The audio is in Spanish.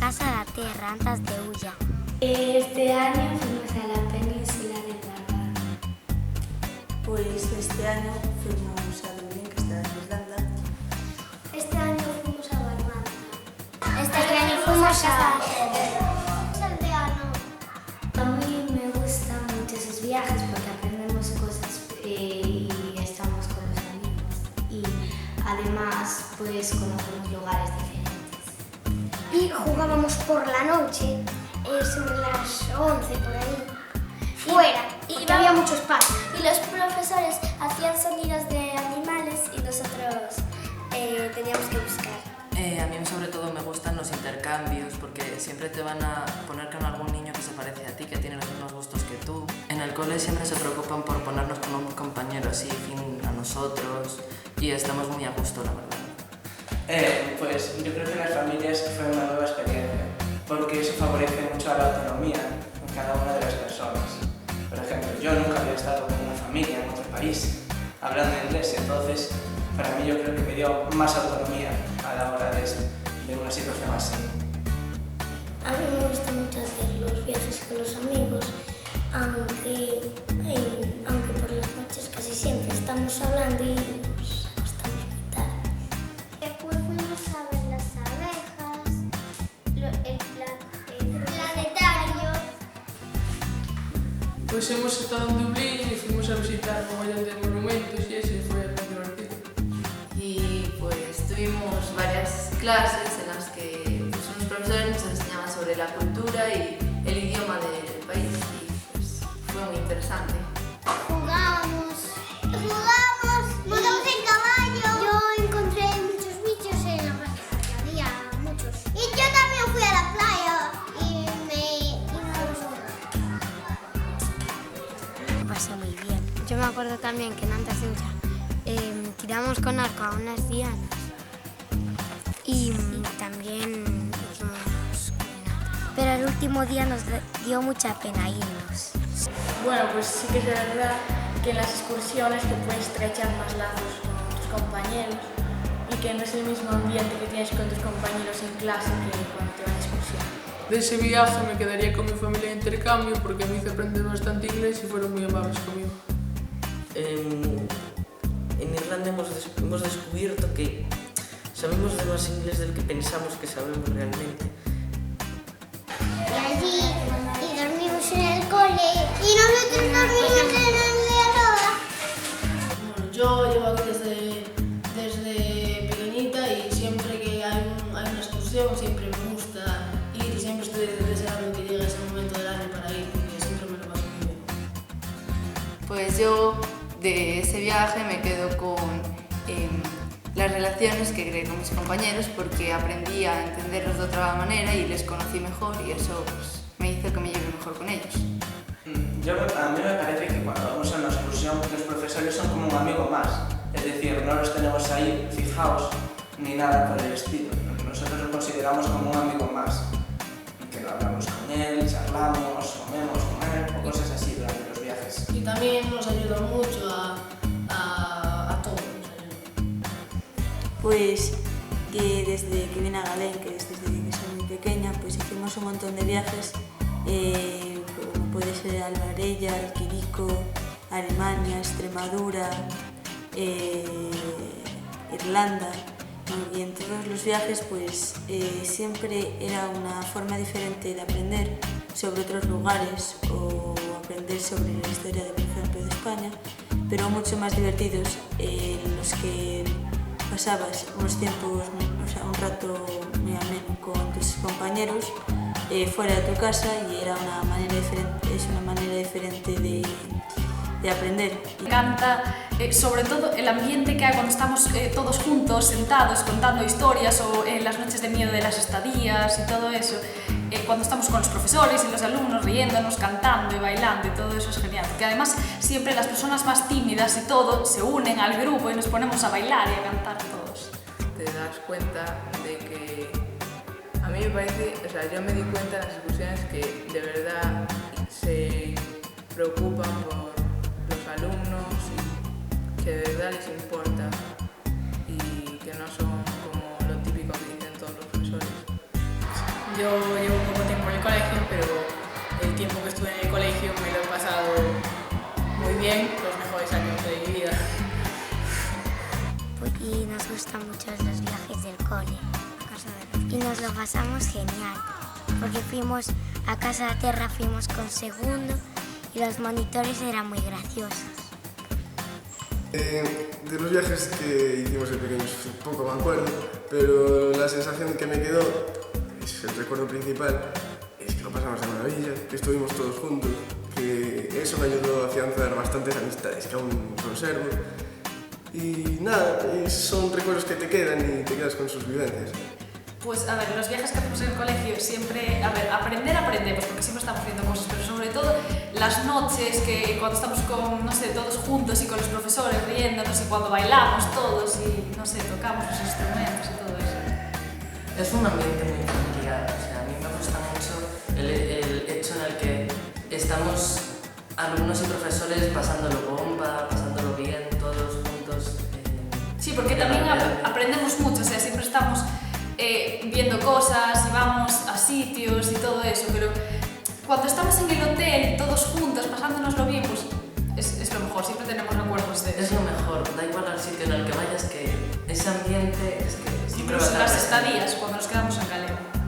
irás a la Tierra antes de huya? Este año fuimos a la península de Barbado. Pues este año fuimos a Dublín, que está en Irlanda. Este año fuimos a Barbados. Este año fuimos a... A mí me gustan mucho esos viajes porque aprendemos cosas y estamos con los amigos. Y además pues conocemos lugares diferentes. Y jugábamos por la noche, sobre las 11 por ahí, fuera, porque había mucho espacio. Y los profesores hacían sonidos de animales y nosotros teníamos que buscar. A mí sobre todo me gustan los intercambios porque siempre te van a poner con algún niño que se parece a ti, que tiene los mismos gustos que tú. En el cole siempre se preocupan por ponernos con un compañero así, fin a nosotros, y estamos muy a gusto, la verdad. Pues yo creo que en las familias fue una nueva experiencia, porque eso favorece mucho a la autonomía en cada una de las personas. Por ejemplo, yo nunca había estado con una familia en otro país, hablando inglés, entonces para mí yo creo que me dio más autonomía a la hora de una situación así. A mí me gusta mucho hacer los viajes con los amigos, aunque por las noches casi siempre estamos hablando y nos acostamos muy tarde. Después fuimos a ver las abejas, el planetario. Pues hemos estado en Dublín y fuimos a visitar un montón de monumentos y eso fue muy divertido. Y pues tuvimos varias clases en las que pues, unos profesores nos enseñaban sobre la cultura y el idioma del país y pues fue muy interesante. Jugábamos, montamos en caballo. Yo encontré muchos bichos en la playa, había muchos. Y yo también fui a la playa y me gustó. Lo pasé muy bien. Yo me acuerdo también que en antes de huya tiramos con arco a unas dianas y también hicimos caminatas. Pero el último día nos dio mucha pena irnos. Bueno, pues sí que es verdad que en las excursiones te puedes estrechar más lazos con tus compañeros y que no es el mismo ambiente que tienes con tus compañeros en clase que cuando te vas de excursión. De ese viaje me quedaría con mi familia de intercambio porque me hice aprender bastante inglés y fueron muy amables conmigo. En Irlanda hemos descubierto que sabemos de más inglés del que pensamos que sabemos realmente. Y allí, y dormimos en el cole, y nosotros dormimos en el de Aroa. Bueno, yo llevo aquí desde pequeñita y siempre que hay una excursión siempre me gusta ir y siempre estoy deseando que llegue ese momento del año para ir porque siempre me lo paso muy bien. Pues yo de ese viaje me quedo con las relaciones que creé con mis compañeros porque aprendí a entenderlos de otra manera y les conocí mejor y eso pues, me hizo que me lleve mejor con ellos. A mí me parece que cuando vamos a una excursión los profesores son como un amigo más, es decir, no los tenemos ahí fijaos ni nada por el estilo. Nosotros los consideramos como un amigo más, que lo hablamos con él, charlamos, comemos con él o cosas así durante los viajes. Y también nos ayuda mucho a todos. Pues que desde que vine a Galén, que es desde que soy muy pequeña, pues hicimos un montón de viajes, como puede ser Albarella, El Quirico, Alemania, Extremadura, Irlanda, y en todos los viajes pues siempre era una forma diferente de aprender sobre otros lugares o aprender sobre la historia, por ejemplo, de España, pero mucho más divertidos en los que pasabas unos tiempos, un rato muy ameno con tus compañeros fuera de tu casa y era una manera diferente de aprender. Me encanta sobre todo el ambiente que hay cuando estamos todos juntos, sentados, contando historias o en las noches de miedo de las estadías y todo eso. Cuando estamos con los profesores y los alumnos riéndonos, cantando y bailando y todo eso es genial. Porque además siempre las personas más tímidas y todo se unen al grupo y nos ponemos a bailar y a cantar todos. Te das cuenta de que a mí me parece, o sea, yo me di cuenta en las excursiones que de verdad se preocupan por los alumnos y que de verdad les importa y que no son como lo típico que dicen todos los profesores. Yo llevo poco tiempo en el colegio, pero el tiempo que estuve en el colegio me lo he pasado muy bien, los mejores años de mi vida. Y nos gustan mucho los viajes del cole, y nos lo pasamos genial, porque fuimos a Casa da Terra, fuimos con segundo y los monitores eran muy graciosos. De los viajes que hicimos de pequeños poco me acuerdo, pero la sensación que me quedó, es el recuerdo principal, es que lo pasamos de maravilla, que estuvimos todos juntos, que eso me ayudó a afianzar bastantes amistades que aún conservo. Y nada, son recuerdos que te quedan y te quedas con sus vivencias. Pues a ver, los viajes que hacemos en el colegio siempre, a ver, aprendemos porque siempre estamos haciendo cosas, pero sobre todo las noches que cuando estamos con, no sé, todos juntos y con los profesores riéndonos y cuando bailamos todos y, no sé, tocamos los instrumentos y todo eso. Es un ambiente muy familiar, o sea, a mí me gusta mucho el hecho en el que estamos alumnos y profesores pasándolo bomba, pasándolo bien, todos juntos. Sí, porque también aprendemos mucho, o sea, siempre estamos viendo cosas y vamos a sitios y todo eso, pero cuando estamos en el hotel todos juntos pasándonoslo bien, pues es lo mejor, siempre tenemos recuerdos de eso. Es lo mejor, da igual al sitio en el que vayas, que ese ambiente es que siempre va a estar las estadías cuando nos quedamos en Caleu.